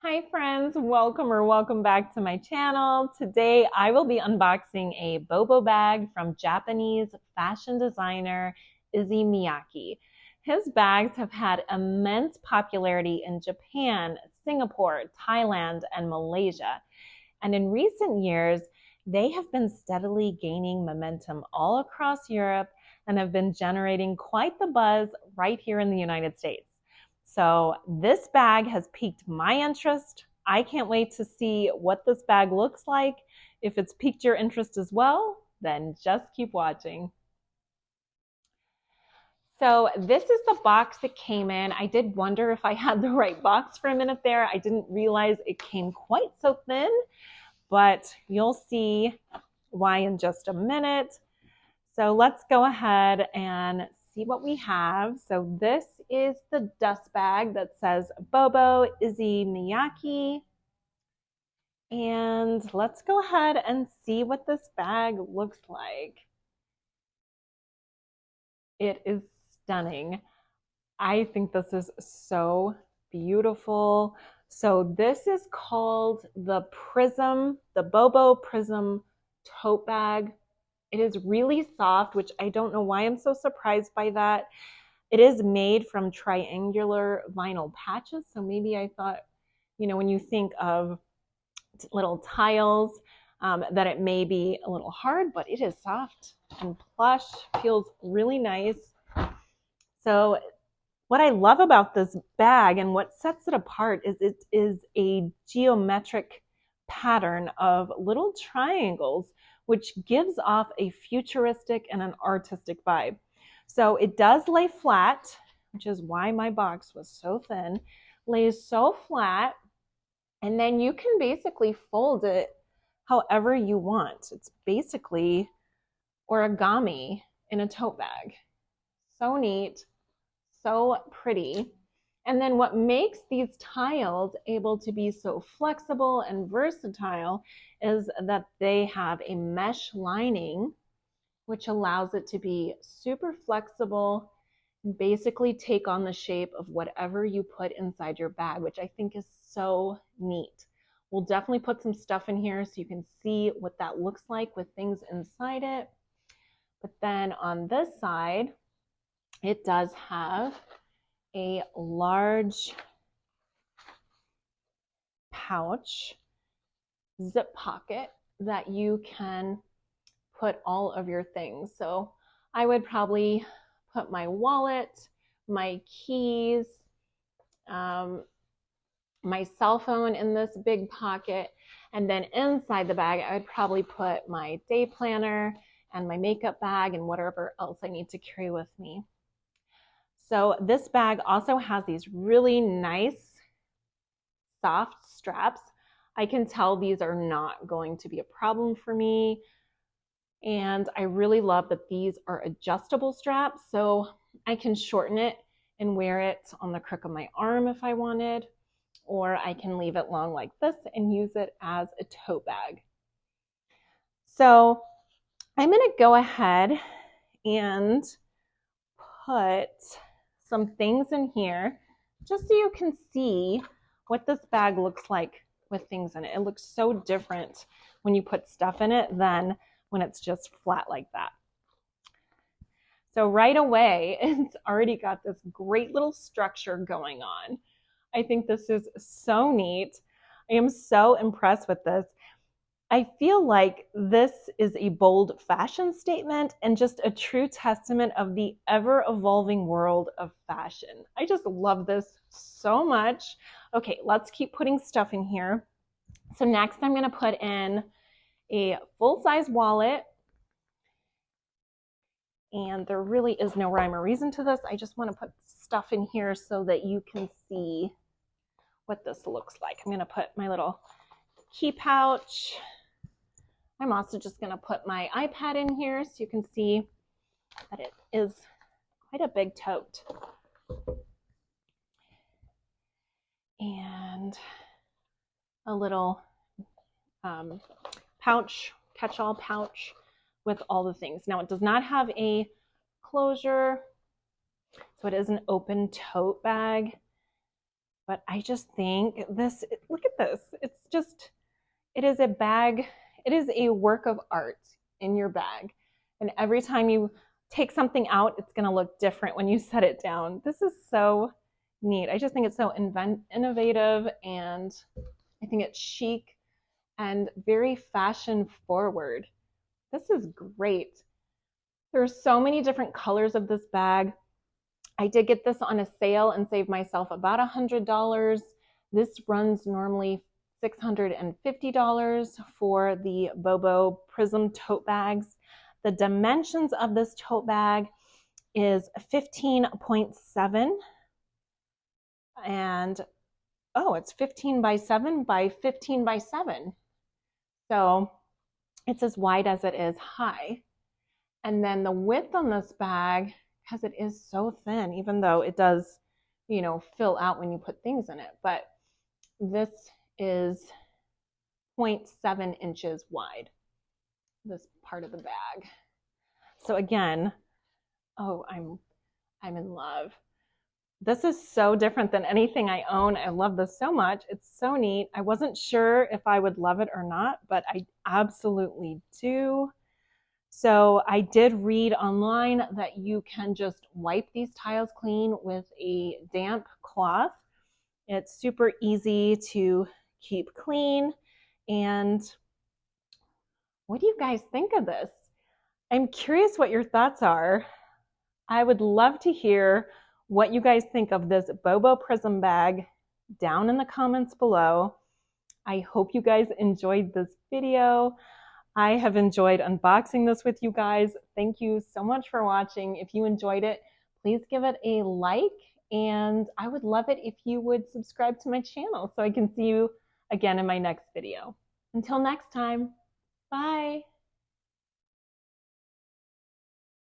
Hi friends, welcome back to my channel. Today I will be unboxing a Bobo bag from Japanese fashion designer Issey Miyake. His bags have had immense popularity in Japan, Singapore, Thailand, and Malaysia. And in recent years, they have been steadily gaining momentum all across Europe and have been generating quite the buzz right here in the United States. So this bag has piqued my interest. I can't wait to see what this bag looks like. If it's piqued your interest as well, then just keep watching. So this is the box it came in. I did wonder if I had the right box for a minute there. I didn't realize it came quite so thin, but you'll see why in just a minute. So let's go ahead and see what we have. So this is the dust bag that says Bobo Issey Miyake. And let's go ahead and see what this bag looks like. It is stunning. I think this is so beautiful. So this is called the Prism, the Bobo Prism tote bag. It is really soft, which I don't know why I'm so surprised by that. It is made from triangular vinyl patches. So maybe I thought, when you think of little tiles, that it may be a little hard, but it is soft and plush, feels really nice. So what I love about this bag and what sets it apart is it is a geometric pattern of little triangles, which gives off a futuristic and an artistic vibe. So it does lay flat, which is why my box was so thin, lays so flat, and then you can basically fold it however you want. It's basically origami in a tote bag. So neat, so pretty. And then what makes these tiles able to be so flexible and versatile is that they have a mesh lining, which allows it to be super flexible and basically take on the shape of whatever you put inside your bag, which I think is so neat. We'll definitely put some stuff in here so you can see what that looks like with things inside it. But then on this side, it does have a large pouch, zip pocket that you can put all of your things. So I would probably put my wallet, my keys, my cell phone in this big pocket. And then inside the bag, I would probably put my day planner and my makeup bag and whatever else I need to carry with me. So this bag also has these really nice soft straps. I can tell these are not going to be a problem for me. And I really love that these are adjustable straps, so I can shorten it and wear it on the crook of my arm if I wanted, or I can leave it long like this and use it as a tote bag. So I'm going to go ahead and put some things in here just so you can see what this bag looks like with things in it. It looks so different when you put stuff in it than when it's just flat like that. So right away, it's already got this great little structure going on. I think this is so neat. I am so impressed with this. I feel like this is a bold fashion statement and just a true testament of the ever-evolving world of fashion. I just love this so much. Okay, let's keep putting stuff in here. So next I'm going to put in a full-size wallet. And there really is no rhyme or reason to this. I just want to put stuff in here so that you can see what this looks like. I'm going to put my little key pouch. I'm also just going to put my iPad in here so you can see that it is quite a big tote. And a little pouch, catch-all pouch with all the things. Now it does not have a closure, so it is an open tote bag. But I just think this, look at this. It's just, it is a bag. It is a work of art in your bag. And every time you take something out, it's going to look different when you set it down. This is so neat. I just think it's so innovative, and I think it's chic and very fashion forward. This is great. There's so many different colors of this bag. I did get this on a sale and save myself about $100. This runs normally $650 for the Bobo Prism tote bags. The dimensions of this tote bag is 15.7, and oh, it's 15 by 7 by 15 by 7. So it's as wide as it is high. And then the width on this bag, because it is so thin, even though it does, you know, fill out when you put things in it, but this is 0.7 inches wide, this part of the bag. So again, oh, I'm in love. This is so different than anything I own. I love this so much. It's so neat. I wasn't sure if I would love it or not, but I absolutely do. So I did read online that you can just wipe these tiles clean with a damp cloth. It's super easy to keep clean. And what do you guys think of this? I'm curious what your thoughts are. I would love to hear what you guys think of this Bobo Prism bag down in the comments below. I hope you guys enjoyed this video. I have enjoyed unboxing this with you guys. Thank you so much for watching. If you enjoyed it, please give it a like, and I would love it if you would subscribe to my channel so I can see you again in my next video. Until next time, bye.